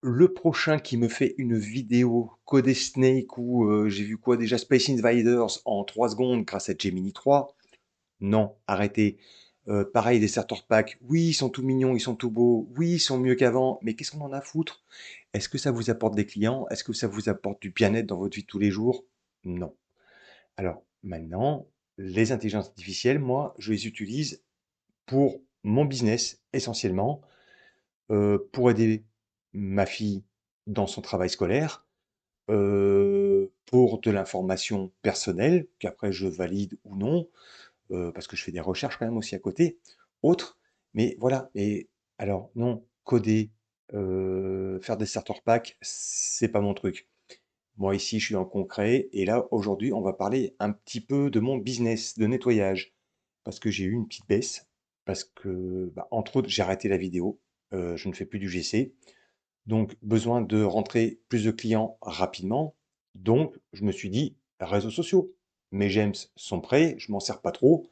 Le prochain qui me fait une vidéo codée Snake ou j'ai vu quoi déjà Space Invaders en 3 secondes grâce à Gemini 3. Non, arrêtez. Pareil, les starter packs, oui, ils sont tout mignons, ils sont tout beaux, oui, ils sont mieux qu'avant, mais qu'est-ce qu'on en a à foutre? Est-ce que ça vous apporte des clients? Est-ce que ça vous apporte du bien-être dans votre vie de tous les jours? Non. Alors maintenant, les intelligences artificielles, moi, je les utilise pour mon business essentiellement, pour aider ma fille dans son travail scolaire, pour de l'information personnelle, qu'après je valide ou non, parce que je fais des recherches quand même aussi à côté, autres. Mais voilà, et alors non, coder, faire des starter packs, c'est pas mon truc. Moi ici, je suis dans le concret, et là, aujourd'hui, on va parler un petit peu de mon business de nettoyage, parce que j'ai eu une petite baisse, parce que, bah, entre autres, j'ai arrêté la vidéo, je ne fais plus du GC, donc besoin de rentrer plus de clients rapidement. Donc je me suis dit, réseaux sociaux. Mes Gems sont prêts, je m'en sers pas trop.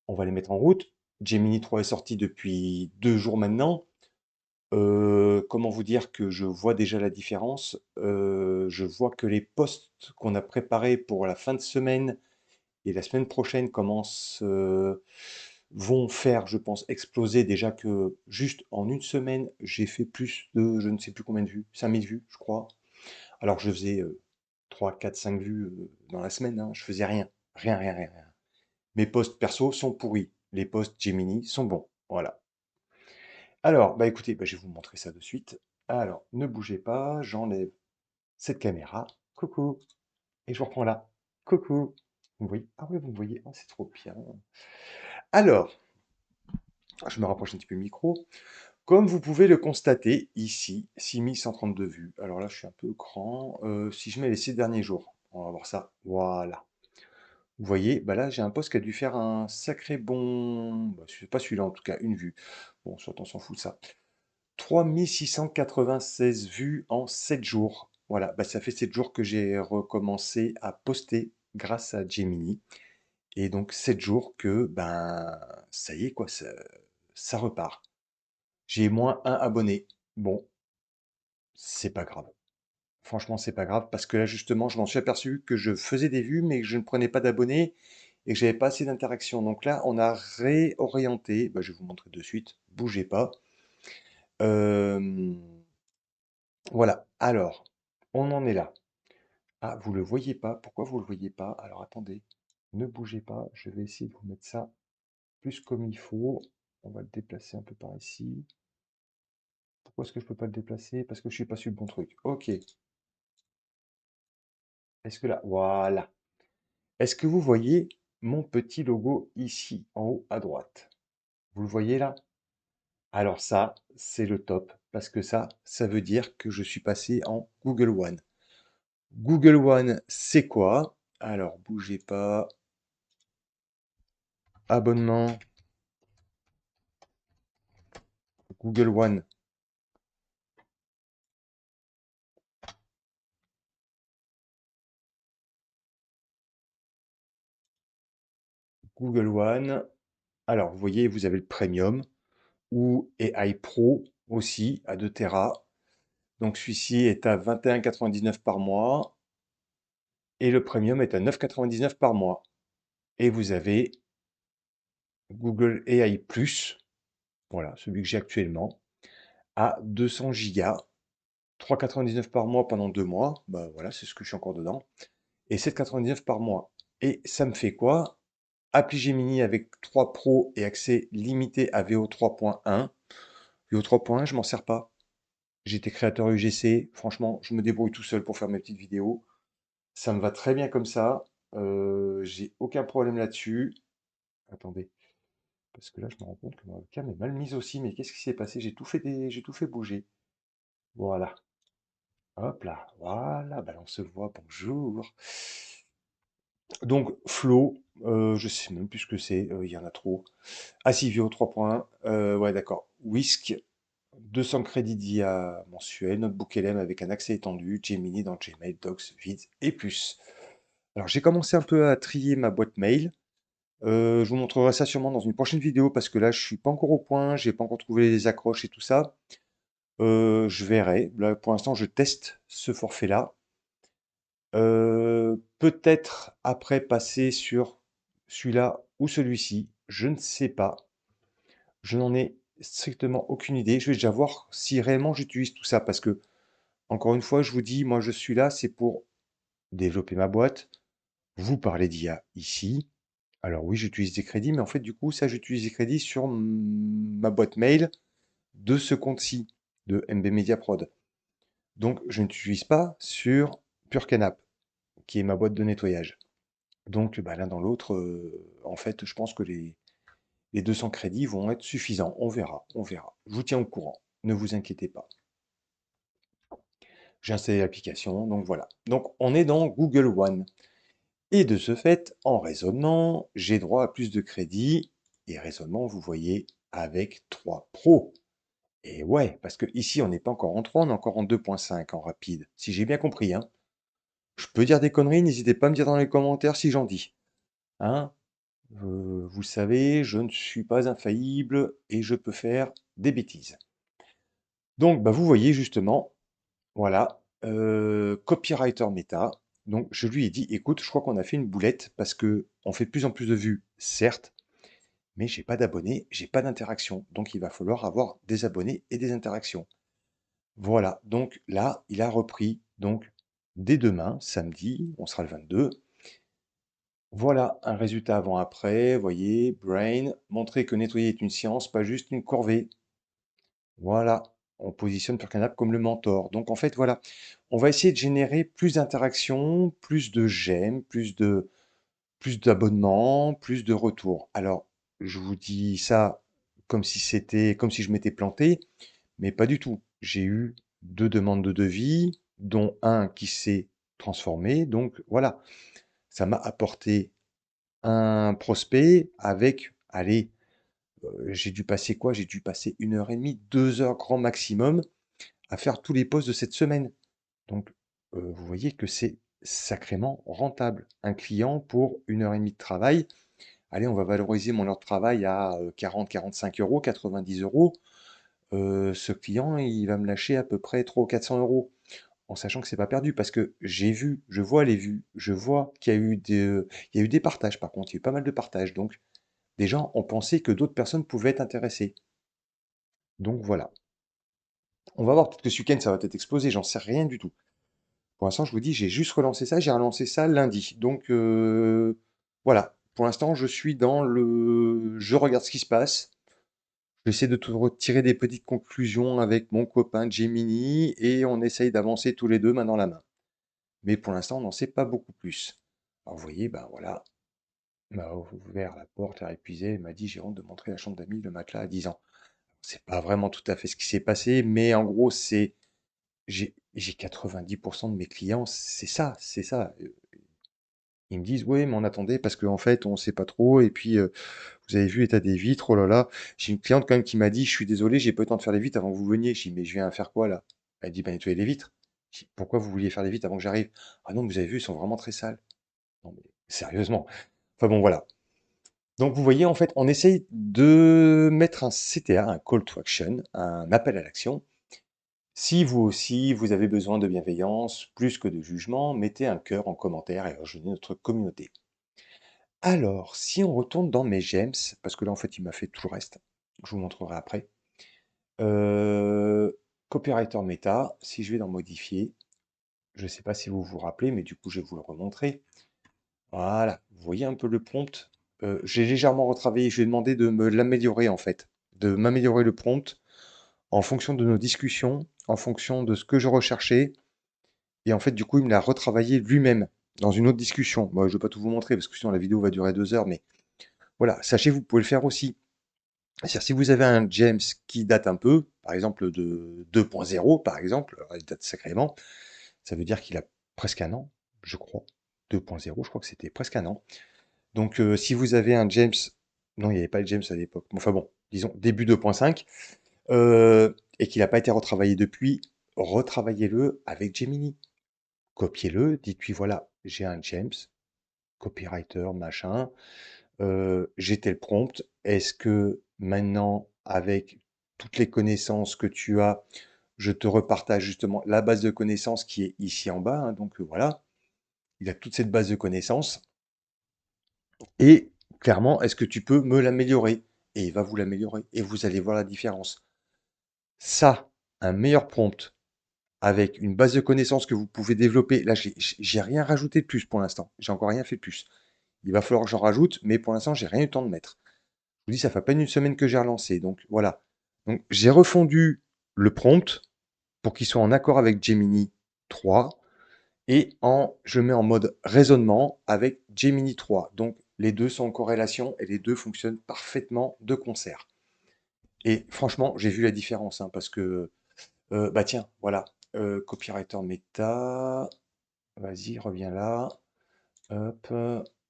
On va les mettre en route. Gemini 3 est sorti depuis 2 jours maintenant. Comment vous dire que je vois déjà la différence? Je vois que les posts qu'on a préparés pour la fin de semaine et la semaine prochaine vont faire, je pense, exploser déjà que juste en une semaine, j'ai fait plus de, je ne sais plus combien de vues, 5000 vues, je crois. Alors que je faisais 3, 4, 5 vues dans la semaine, hein, je faisais rien, rien, rien, rien, rien. Mes posts perso sont pourris, les posts Gemini sont bons, voilà. Alors, bah écoutez, bah, je vais vous montrer ça de suite. Alors, ne bougez pas, j'enlève cette caméra, coucou, et je vous reprends là, coucou. Vous me voyez? Ah oui, vous me voyez, oh, c'est trop bien. Alors, je me rapproche un petit peu le micro. Comme vous pouvez le constater ici, 6132 vues. Alors là, je suis un peu grand. Si je mets les 6 derniers jours, on va voir ça. Voilà. Vous voyez, bah là, j'ai un post qui a dû faire un sacré bon. Bah, c'est pas celui-là, en tout cas, une vue. Bon, soit on s'en fout de ça. 3696 vues en 7 jours. Voilà, bah, ça fait 7 jours que j'ai recommencé à poster grâce à Gemini. Et donc 7 jours que, ben, ça y est, quoi, ça repart. J'ai moins un abonné. Bon, c'est pas grave. Franchement, c'est pas grave parce que là, justement, je m'en suis aperçu que je faisais des vues, mais que je ne prenais pas d'abonnés et que j'avais pas assez d'interaction. Donc là, on a réorienté. Bah, je vais vous montrer de suite. Bougez pas. Euh, voilà. Alors, on en est là. Ah, vous le voyez pas. Pourquoi vous le voyez pas? Alors, attendez. Ne bougez pas. Je vais essayer de vous mettre ça plus comme il faut. On va le déplacer un peu par ici. Pourquoi est-ce que je peux pas le déplacer? Parce que je suis pas sur le bon truc. Ok. Est-ce que là, voilà. Est-ce que vous voyez mon petit logo ici, en haut à droite? Vous le voyez là? Alors ça, c'est le top, parce que ça veut dire que je suis passé en Google One. Google One, c'est quoi? Alors, bougez pas. Abonnement, Google One. Google One. Alors, vous voyez, vous avez le Premium ou AI Pro aussi à 2 Tera. Donc, celui-ci est à 21,99 par mois et le Premium est à 9,99 par mois. Et vous avez Google AI Plus, voilà, celui que j'ai actuellement, à 200 gigas, 3,99 par mois pendant 2 mois, bah voilà, c'est ce que je suis encore dedans, et 7,99 par mois. Et ça me fait quoi? Appli Gemini avec 3 Pro et accès limité à VO 3.1. VO 3.1, je m'en sers pas. J'étais créateur UGC, franchement, je me débrouille tout seul pour faire mes petites vidéos. Ça me va très bien comme ça. J'ai aucun problème là-dessus. Attendez. Parce que là, je me rends compte que ma webcam est mal mise aussi. Mais qu'est-ce qui s'est passé? J'ai tout fait bouger. Voilà. Hop là. Voilà. Bah, là, on se voit. Bonjour. Donc, Flow, je sais même plus ce que c'est. Il y en a trop. Ah si, Vio 3.1. Ouais, d'accord. Whisk, 200 crédits d'IA mensuel. Notebook LM avec un accès étendu. Gemini dans Gmail, Docs, Vids et plus. Alors, j'ai commencé un peu à trier ma boîte mail. Je vous montrerai ça sûrement dans une prochaine vidéo parce que là, je suis pas encore au point, j'ai pas encore trouvé les accroches et tout ça. Je verrai. Là, pour l'instant, je teste ce forfait-là. Peut-être après passer sur celui-là ou celui-ci, je ne sais pas. Je n'en ai strictement aucune idée. Je vais déjà voir si réellement j'utilise tout ça parce que, encore une fois, je vous dis, moi je suis là, c'est pour développer ma boîte, vous parler d'IA ici. Alors oui, j'utilise des crédits, mais en fait, du coup, ça, j'utilise des crédits sur ma boîte mail de ce compte-ci, de MB Media Prod. Donc, je n'utilise pas sur PureCanap, qui est ma boîte de nettoyage. Donc, bah, l'un dans l'autre, en fait, je pense que les 200 crédits vont être suffisants. On verra, on verra. Je vous tiens au courant. Ne vous inquiétez pas. J'ai installé l'application, donc voilà. Donc, on est dans Google One. Et de ce fait, en raisonnement, j'ai droit à plus de crédits. Et raisonnement, vous voyez, avec 3 Pro. Et ouais, parce que ici, on n'est pas encore en 3, on est encore en 2.5 en rapide. Si j'ai bien compris, hein. Je peux dire des conneries, n'hésitez pas à me dire dans les commentaires si j'en dis. Hein? Vous savez, je ne suis pas infaillible et je peux faire des bêtises. Donc, bah, vous voyez justement, voilà, copywriter Meta. Donc, je lui ai dit, écoute, je crois qu'on a fait une boulette parce que on fait de plus en plus de vues, certes, mais j'ai pas d'abonnés, j'ai pas d'interaction. Donc, il va falloir avoir des abonnés et des interactions. Voilà, donc là, il a repris. Donc, dès demain, samedi, on sera le 22. Voilà un résultat avant-après, voyez, Brain, montrer que nettoyer est une science, pas juste une corvée. Voilà, on positionne PureCanap comme le mentor. Donc en fait, voilà, on va essayer de générer plus d'interactions, plus de j'aime, plus d'abonnements, plus de retours. Alors, je vous dis ça comme si c'était, comme si je m'étais planté, mais pas du tout. J'ai eu 2 demandes de devis, dont un qui s'est transformé. Donc voilà, ça m'a apporté un prospect avec, allez, j'ai dû passer quoi? J'ai dû passer 1 heure et demie, 2 heures grand maximum à faire tous les posts de cette semaine. Donc, vous voyez que c'est sacrément rentable. Un client pour 1 heure et demie de travail, allez, on va valoriser mon heure de travail à 40-45 euros, 90 euros. Ce client, il va me lâcher à peu près 300 ou 400 euros, en sachant que c'est pas perdu, parce que j'ai vu, je vois les vues, je vois qu'il y a eu il y a eu des partages, par contre, il y a eu pas mal de partages, donc des gens ont pensé que d'autres personnes pouvaient être intéressées. Donc voilà. On va voir, peut-être que ce week-end, ça va peut-être exploser, j'en sais rien du tout. Pour l'instant, je vous dis, j'ai juste relancé ça, j'ai relancé ça lundi. Donc voilà, pour l'instant, je suis dans le... Je regarde ce qui se passe. J'essaie de tirer des petites conclusions avec mon copain Gemini et on essaye d'avancer tous les deux main dans la main. Mais pour l'instant, on n'en sait pas beaucoup plus. Alors vous voyez, ben voilà, il m'a ouvert la porte, il a épuisé, il m'a dit, j'ai honte de montrer la chambre d'amis, le matelas à 10 ans. C'est pas vraiment tout à fait ce qui s'est passé, mais en gros, c'est j'ai 90% de mes clients, c'est ça, c'est ça. Ils me disent, oui, mais on attendait parce qu'en fait, on sait pas trop. Et puis, vous avez vu l'état des vitres, oh là là. J'ai une cliente quand même qui m'a dit, je suis désolé, j'ai pas eu le temps de faire les vitres avant que vous veniez. Je dis, mais je viens faire quoi là? Elle dit, bah, nettoyer les vitres. Je dis, pourquoi vous vouliez faire les vitres avant que j'arrive? Ah non, vous avez vu, ils sont vraiment très sales. Non, mais sérieusement. Enfin bon, voilà. Donc vous voyez, en fait, on essaye de mettre un CTA, un call to action, un appel à l'action. Si vous aussi, vous avez besoin de bienveillance, plus que de jugement, mettez un cœur en commentaire et rejoignez notre communauté. Alors, si on retourne dans mes gems, parce que là, en fait, il m'a fait tout le reste, je vous montrerai après. Euh, Copywriter Meta, si je vais dans modifier, je ne sais pas si vous vous rappelez, mais du coup, je vais vous le remontrer. Voilà, vous voyez un peu le prompt. J'ai légèrement retravaillé, je lui ai demandé de me l'améliorer en fait, de m'améliorer le prompt en fonction de nos discussions, en fonction de ce que je recherchais. Et en fait, du coup, il me l'a retravaillé lui-même dans une autre discussion. Moi, je ne vais pas tout vous montrer parce que sinon la vidéo va durer 2 heures, mais voilà, sachez, vous pouvez le faire aussi. C'est-à-dire, si vous avez un James qui date un peu, par exemple de 2.0, par exemple, alors il date sacrément, ça veut dire qu'il a presque un an, je crois. 2.0, je crois que c'était presque un an. Donc, si vous avez un James, non, il n'y avait pas le James à l'époque, enfin bon, disons début 2.5, et qu'il n'a pas été retravaillé depuis, retravaillez-le avec Gemini. Copiez-le, dites-lui voilà, j'ai un James, copywriter, machin, j'ai tel prompt. Est-ce que maintenant, avec toutes les connaissances que tu as, je te repartage justement la base de connaissances qui est ici en bas, hein, donc voilà, il a toute cette base de connaissances. Et clairement, est-ce que tu peux me l'améliorer? Et il va vous l'améliorer, et vous allez voir la différence. Ça, un meilleur prompt avec une base de connaissances que vous pouvez développer. Là, j'ai rien rajouté de plus pour l'instant. J'ai encore rien fait de plus. Il va falloir que j'en rajoute, mais pour l'instant, j'ai rien eu le temps de mettre. Je vous dis, ça fait à peine une semaine que j'ai relancé. Donc voilà. Donc j'ai refondu le prompt pour qu'il soit en accord avec Gemini 3 et je le mets en mode raisonnement avec Gemini 3. Donc les deux sont en corrélation et les deux fonctionnent parfaitement de concert. Et franchement, j'ai vu la différence, hein, parce que, bah tiens, voilà, copywriter Meta, vas-y, reviens là, hop,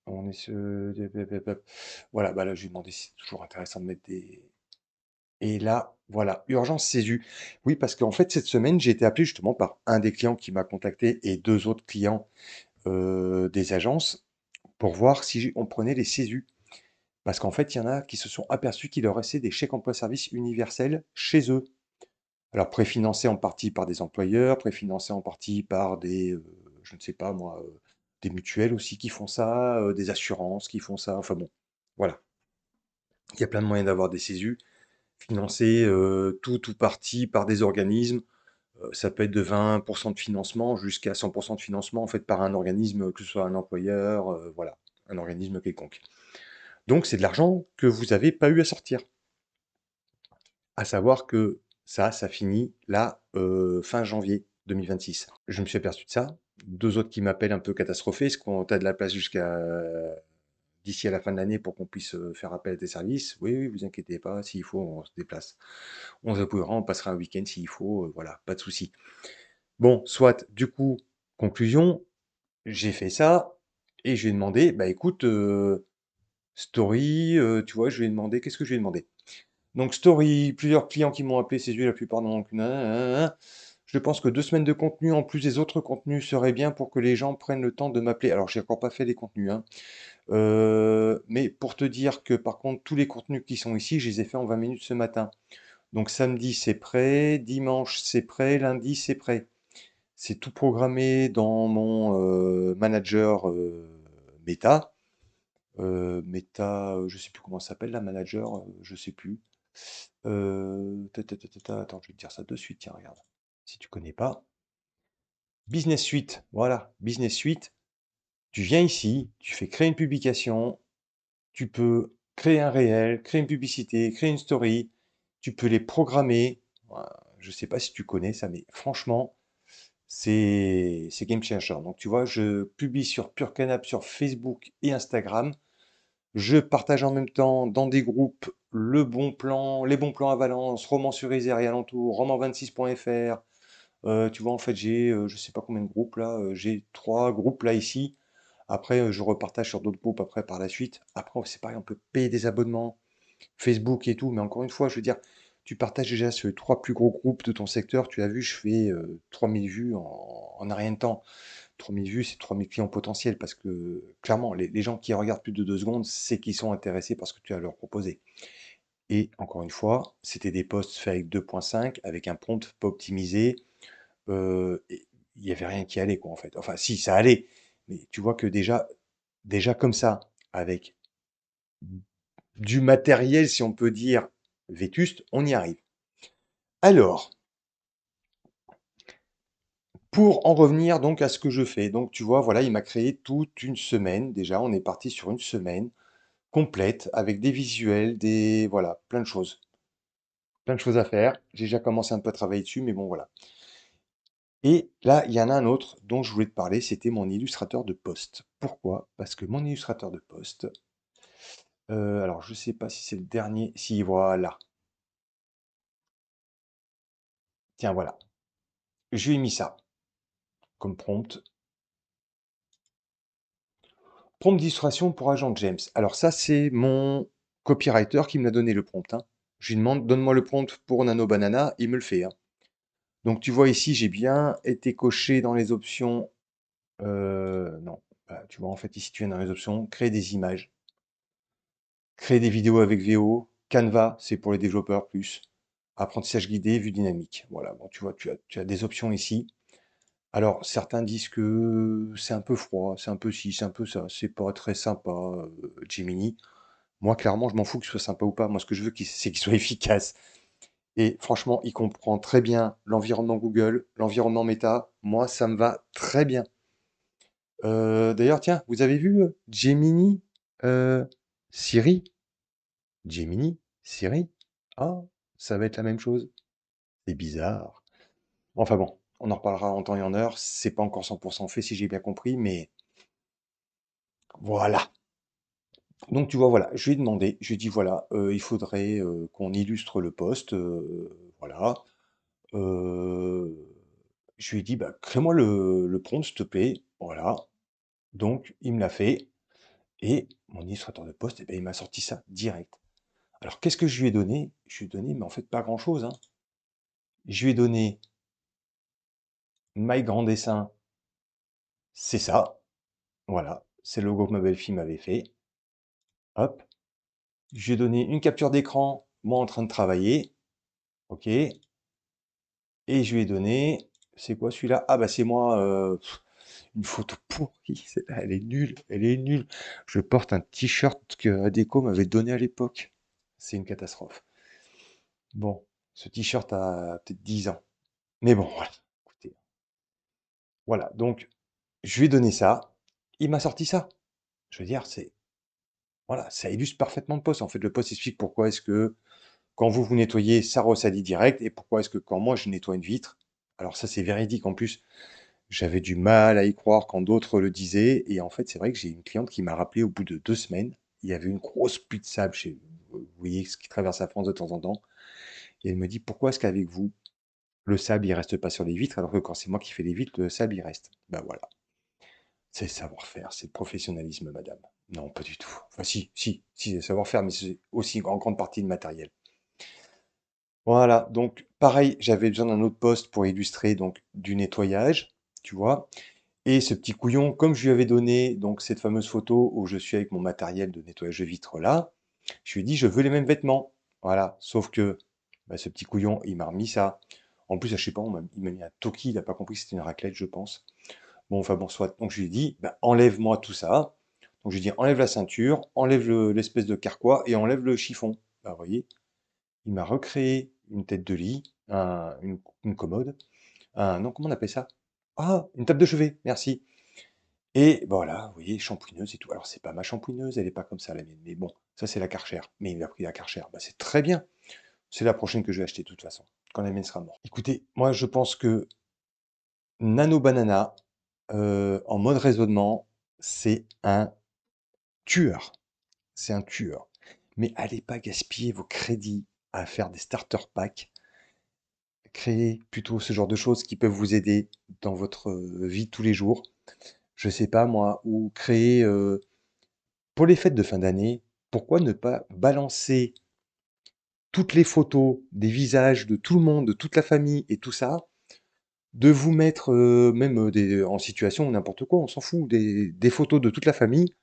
on est sur, voilà, bah là, je lui ai demandé si c'est toujours intéressant de mettre des, et là, voilà, urgence CESU. Oui, parce qu'en fait, cette semaine, j'ai été appelé justement par un des clients qui m'a contacté et deux autres clients des agences pour voir si on prenait les CESU. Parce qu'en fait, il y en a qui se sont aperçus qu'il leur restait des chèques emploi-service universels chez eux. Alors, préfinancés en partie par des employeurs, préfinancés en partie par des, je ne sais pas moi, des mutuelles aussi qui font ça, des assurances qui font ça. Enfin bon, voilà. Il y a plein de moyens d'avoir des CESU financés tout ou partie par des organismes. Ça peut être de 20% de financement jusqu'à 100% de financement en fait par un organisme, que ce soit un employeur, voilà, un organisme quelconque. Donc c'est de l'argent que vous n'avez pas eu à sortir. À savoir que ça finit là, fin janvier 2026. Je me suis aperçu de ça. Deux autres qui m'appellent un peu catastrophés. Est-ce qu'on t'a de la place jusqu'à d'ici à la fin de l'année pour qu'on puisse faire appel à tes services? Oui, oui, vous inquiétez pas. S'il faut, on se déplace. On se débrouillera, on passera un week-end s'il faut. Voilà, pas de souci. Bon, soit, du coup, conclusion, j'ai fait ça et je lui ai demandé, bah écoute, Story, tu vois, je lui ai demandé, qu'est-ce que je lui ai demandé? Donc Story, plusieurs clients qui m'ont appelé, c'est lui la plupart donc nanana. Je pense que 2 semaines de contenu en plus des autres contenus serait bien pour que les gens prennent le temps de m'appeler. Alors j'ai encore pas fait les contenus, hein. Mais pour te dire que par contre tous les contenus qui sont ici, je les ai fait en 20 minutes ce matin. Donc samedi c'est prêt, dimanche c'est prêt, lundi c'est prêt. C'est tout programmé dans mon manager Meta. Meta, je sais plus comment ça s'appelle, la manager, je sais plus. Attends, je vais te dire ça de suite, tiens, regarde. Si tu connais pas. Business Suite, voilà, Business Suite. Tu viens ici, tu fais créer une publication, tu peux créer un réel, créer une publicité, créer une story, tu peux les programmer. Voilà, je sais pas si tu connais ça, mais franchement, c'est game changer. Donc tu vois, je publie sur Pure Canap sur Facebook et Instagram. Je partage en même temps dans des groupes le bon plan, les bons plans à Valence, Romans sur Isère et alentour, roman26.fr. Tu vois, en fait, j'ai je sais pas combien de groupes là. J'ai 3 groupes là ici. Après, je repartage sur d'autres groupes après par la suite. Après, c'est pareil, on peut payer des abonnements, Facebook et tout. Mais encore une fois, je veux dire, tu partages déjà sur les 3 plus gros groupes de ton secteur. Tu as vu, je fais 3000 vues en un rien de temps. 3000 vues, c'est 3000 clients potentiels parce que clairement, les gens qui regardent plus de 2 secondes, c'est qu'ils sont intéressés par ce que tu as à leur proposer. Et encore une fois, c'était des posts faits avec 2.5, avec un prompt pas optimisé. Et il n'y avait rien qui allait, quoi, en fait. Enfin, si, ça allait. Mais tu vois que déjà comme ça, avec du matériel, si on peut dire, vétuste, on y arrive. Alors, pour en revenir donc à ce que je fais, donc tu vois, voilà, il m'a créé toute une semaine. Déjà, on est parti sur une semaine complète avec des visuels, des voilà, plein de choses. Plein de choses à faire. J'ai déjà commencé un peu à travailler dessus, mais bon, voilà. Et là, il y en a un autre dont je voulais te parler, c'était mon illustrateur de poste. Pourquoi? Parce que mon illustrateur de poste, alors je sais pas si c'est le dernier, si voilà, tiens voilà, je lui ai mis ça comme prompt. Prompt d'illustration pour agent James. Alors ça, c'est mon copywriter qui me l'a donné le prompt, hein. Je lui demande, donne-moi le prompt pour Nano Banana, il me le fait, hein. Donc tu vois ici, j'ai bien été coché dans les options. Non. Bah, tu vois, en fait, ici, tu viens dans les options, créer des images, créer des vidéos avec VO, Canva, c'est pour les développeurs plus. apprentissage guidé, vue dynamique. Voilà, bon, tu vois, tu as des options ici. Alors, certains disent que c'est un peu froid, c'est un peu ci, c'est un peu ça, c'est pas très sympa, Gemini. Moi, clairement, je m'en fous que ce soit sympa ou pas. Moi, ce que je veux, c'est qu'il soit efficace. Et franchement, il comprend très bien l'environnement Google, l'environnement Meta. Moi, ça me va très bien. D'ailleurs, tiens, vous avez vu Gemini, euh, Siri? Gemini, Siri? Ah, ça va être la même chose. C'est bizarre. Enfin bon, on en reparlera en temps et en heure. C'est pas encore 100% fait si j'ai bien compris, mais voilà. Donc tu vois, voilà, je lui ai demandé, je lui ai dit voilà, il faudrait qu'on illustre le poste, voilà. Euh, je lui ai dit bah crée-moi le prompt s'il te plaît, voilà. Donc il me l'a fait et mon illustrateur de poste, eh ben, il m'a sorti ça direct. Alors qu'est-ce que je lui ai donné? Je lui ai donné, mais en fait pas grand-chose, hein. Je lui ai donné My Grand Dessin, c'est ça, voilà, c'est le logo que ma belle-fille m'avait fait. Hop, je lui ai donné une capture d'écran, moi en train de travailler, ok. Et je lui ai donné, c'est quoi celui-là? Ah bah c'est moi, une photo pourrie, celle-là, elle est nulle, elle est nulle. Je porte un t-shirt que Adecco m'avait donné à l'époque. C'est une catastrophe. Bon, ce t-shirt a peut-être 10 ans. Mais bon, voilà. Écoutez, voilà, donc je lui ai donné ça, il m'a sorti ça. Je veux dire, c'est voilà, ça illustre parfaitement le poste. En fait, le poste explique pourquoi est-ce que quand vous nettoyez, ça ressalit direct, et pourquoi est-ce que quand moi je nettoie une vitre, alors ça c'est véridique en plus, j'avais du mal à y croire quand d'autres le disaient. Et en fait, c'est vrai que j'ai une cliente qui m'a rappelé au bout de 2 semaines. Il y avait une grosse pluie de sable chez vous voyez ce qui traverse la France de temps en temps. Et elle me dit, pourquoi est-ce qu'avec vous, le sable, il reste pas sur les vitres, alors que quand c'est moi qui fais les vitres, le sable, il reste. Ben voilà. C'est le savoir-faire, c'est le professionnalisme, madame. Non, pas du tout. Enfin, si, c'est le savoir-faire, mais c'est aussi en grande partie le matériel. Voilà, donc pareil, j'avais besoin d'un autre poste pour illustrer donc du nettoyage, tu vois. Et ce petit couillon, comme je lui avais donné donc cette fameuse photo où je suis avec mon matériel de nettoyage de vitres là, je lui ai dit je veux les mêmes vêtements. Voilà, sauf que bah, ce petit couillon, il m'a remis ça. En plus, je sais pas, il m'a mis un toki, il n'a pas compris que c'était une raclette, je pense. Bon, enfin bon, soit. Donc je lui ai dit, bah, enlève-moi tout ça. Donc je lui ai dit, enlève la ceinture, enlève l'espèce de carquois et enlève le chiffon. Bah, vous voyez, il m'a recréé une tête de lit, une commode, non, comment on appelle ça? Ah, une table de chevet, merci. Et bah, voilà, vous voyez, shampouineuse et tout. Alors, c'est pas ma shampouineuse, elle est pas comme ça, la mienne. Mais bon, ça, c'est la Karcher. Mais il a pris la Karcher. Bah, c'est très bien. C'est la prochaine que je vais acheter, de toute façon, quand la mienne sera morte. Écoutez, moi, je pense que Nano Banana, en mode raisonnement, c'est un tueur. C'est un tueur. Mais allez pas gaspiller vos crédits à faire des starter packs. Créez plutôt ce genre de choses qui peuvent vous aider dans votre vie de tous les jours. Je sais pas moi, ou créer pour les fêtes de fin d'année, pourquoi ne pas balancer toutes les photos des visages de tout le monde, de toute la famille et tout ça, de vous mettre même en situation n'importe quoi, on s'en fout, des photos de toute la famille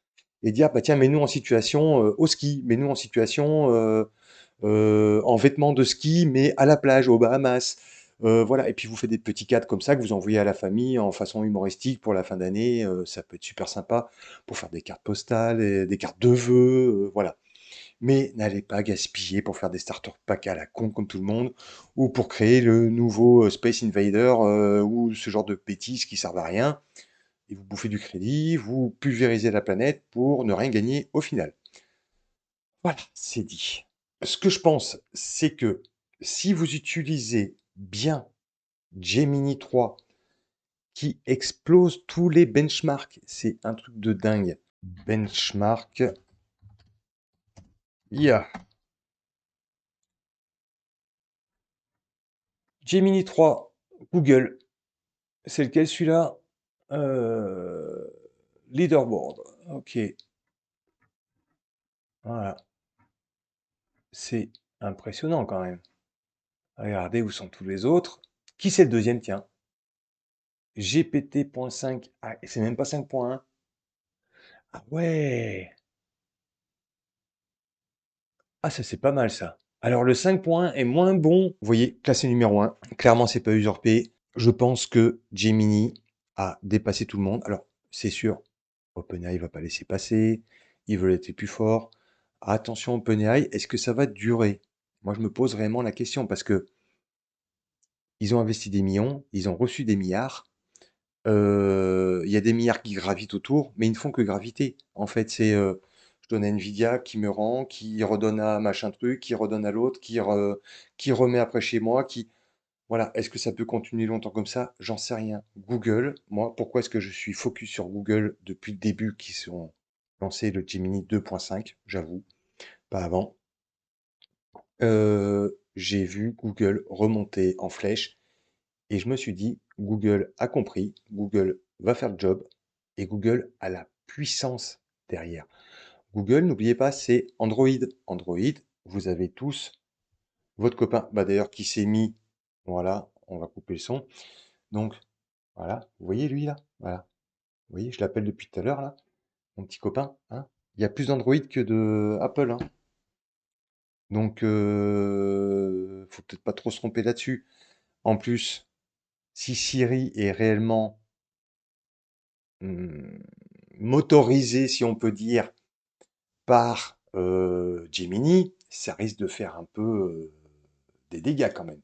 et dire bah tiens, mets-nous en situation au ski, mets-nous en situation en vêtements de ski, mais à la plage, aux Bahamas. Voilà, et puis vous faites des petits cadres comme ça que vous envoyez à la famille en façon humoristique pour la fin d'année. Ça peut être super sympa pour faire des cartes postales, et des cartes de vœux, voilà. Mais n'allez pas gaspiller pour faire des starter packs à la con comme tout le monde, ou pour créer le nouveau Space Invader, ou ce genre de bêtises qui servent à rien. Et vous bouffez du crédit, vous pulvérisez la planète pour ne rien gagner au final. Voilà, c'est dit. Ce que je pense, c'est que si vous utilisez bien Gemini 3, qui explose tous les benchmarks, c'est un truc de dingue. Benchmark IA. Gemini 3, Google. C'est lequel celui-là? Euh, Leaderboard. Ok, voilà. C'est impressionnant quand même. Regardez où sont tous les autres. Qui c'est le deuxième, tiens? GPT.5. Ah, c'est même pas 5.1. Ah ouais. Ah, ça c'est pas mal ça. Alors le 5 points est moins bon. Vous voyez, classé numéro 1. Clairement, c'est pas usurpé. Je pense que Gemini a dépassé tout le monde. Alors, c'est sûr, OpenAI va pas laisser passer. Ils veulent être les plus forts. Attention, OpenAI, est-ce que ça va durer? Moi, je me pose réellement la question parce que ils ont investi des millions, ils ont reçu des milliards. Il y a des milliards qui gravitent autour, mais ils ne font que graviter. En fait, c'est je donne à Nvidia qui me rend, qui redonne à machin truc, qui redonne à l'autre, qui remet après chez moi, qui... Voilà, est-ce que ça peut continuer longtemps comme ça? J'en sais rien. Google, moi, pourquoi est-ce que je suis focus sur Google depuis le début qu'ils sont lancé le Gemini 2.5, j'avoue, pas avant. J'ai vu Google remonter en flèche et je me suis dit, Google a compris, Google va faire le job et Google a la puissance derrière. Google, n'oubliez pas, c'est Android. Android, vous avez tous votre copain, bah d'ailleurs, qui s'est mis, voilà, on va couper le son. Donc, voilà, vous voyez lui là? Voilà, vous voyez, je l'appelle depuis tout à l'heure là, mon petit copain, hein. Il y a plus d'Android que de Apple, hein. Donc, faut peut-être pas trop se tromper là-dessus. En plus, si Siri est réellement Mmh, motorisé, si on peut dire, par, Gemini, ça risque de faire un peu, des dégâts quand même.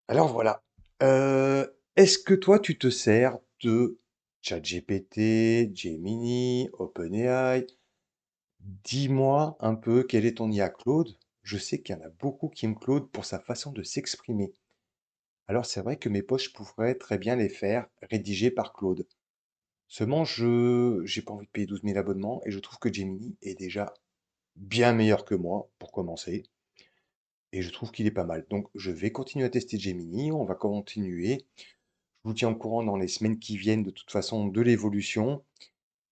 Alors voilà, est-ce que toi tu te sers de ChatGPT, Gemini, OpenAI? Dis-moi un peu quel est ton IA Claude? Je sais qu'il y en a beaucoup qui aiment Claude pour sa façon de s'exprimer. Alors c'est vrai que mes posts, je pourrais très bien les faire rédiger par Claude. Seulement, je j'ai pas envie de payer 12 000 abonnements et je trouve que Gemini est déjà bien meilleur que moi, pour commencer, et je trouve qu'il est pas mal. Donc, je vais continuer à tester Gemini, on va continuer. Je vous tiens au courant dans les semaines qui viennent, de toute façon, de l'évolution.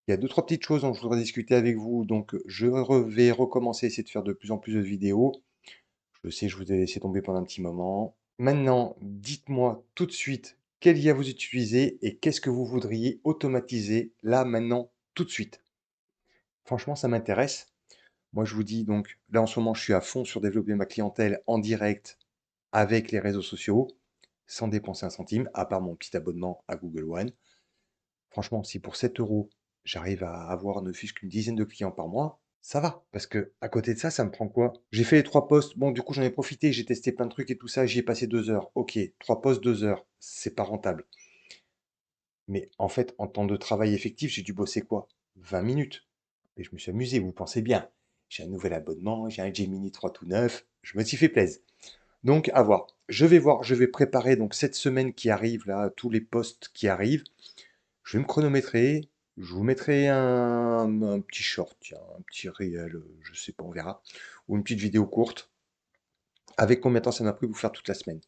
Il y a deux, trois petites choses dont je voudrais discuter avec vous, donc vais recommencer à essayer de faire de plus en plus de vidéos. Je sais, je vous ai laissé tomber pendant un petit moment. Maintenant, dites-moi tout de suite quelle IA vous utilisez et qu'est-ce que vous voudriez automatiser là, maintenant, tout de suite. Franchement, ça m'intéresse. Moi, je vous dis donc, là en ce moment, je suis à fond sur développer ma clientèle en direct avec les réseaux sociaux, sans dépenser un centime, à part mon petit abonnement à Google One. Franchement, si pour 7 euros, j'arrive à avoir ne fût-ce qu'une dizaine de clients par mois, ça va. Parce que à côté de ça, ça me prend quoi? J'ai fait les 3 posts. Bon, du coup, j'en ai profité, j'ai testé plein de trucs et tout ça, j'y ai passé 2 heures. Ok, 3 posts, 2 heures, c'est pas rentable. Mais en fait, en temps de travail effectif, j'ai dû bosser quoi? 20 minutes. Et je me suis amusé, vous pensez bien. J'ai un nouvel abonnement, j'ai un Gemini 3 tout neuf, je me suis fait plaisir. Donc, à voir. Voir, je vais préparer donc cette semaine qui arrive, là, tous les posts qui arrivent. Je vais me chronométrer, je vous mettrai un petit short, tiens, un petit réel, je sais pas, on verra, ou une petite vidéo courte, avec combien de temps ça m'a pris de vous faire toute la semaine,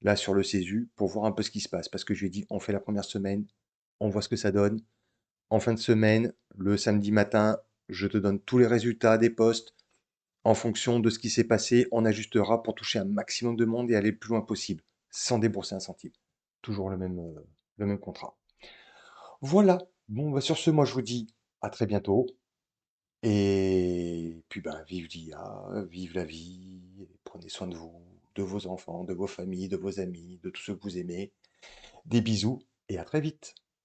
là, sur le CESU, pour voir un peu ce qui se passe. Parce que je lui ai dit, on fait la première semaine, on voit ce que ça donne. En fin de semaine, le samedi matin, je te donne tous les résultats des posts. En fonction de ce qui s'est passé, on ajustera pour toucher un maximum de monde et aller le plus loin possible, sans débourser un centime. Toujours le même contrat. Voilà. Bon, bah sur ce, moi je vous dis à très bientôt. Et puis ben, vive l'IA, vive la vie, et prenez soin de vous, de vos enfants, de vos familles, de vos amis, de tous ceux que vous aimez. Des bisous et à très vite.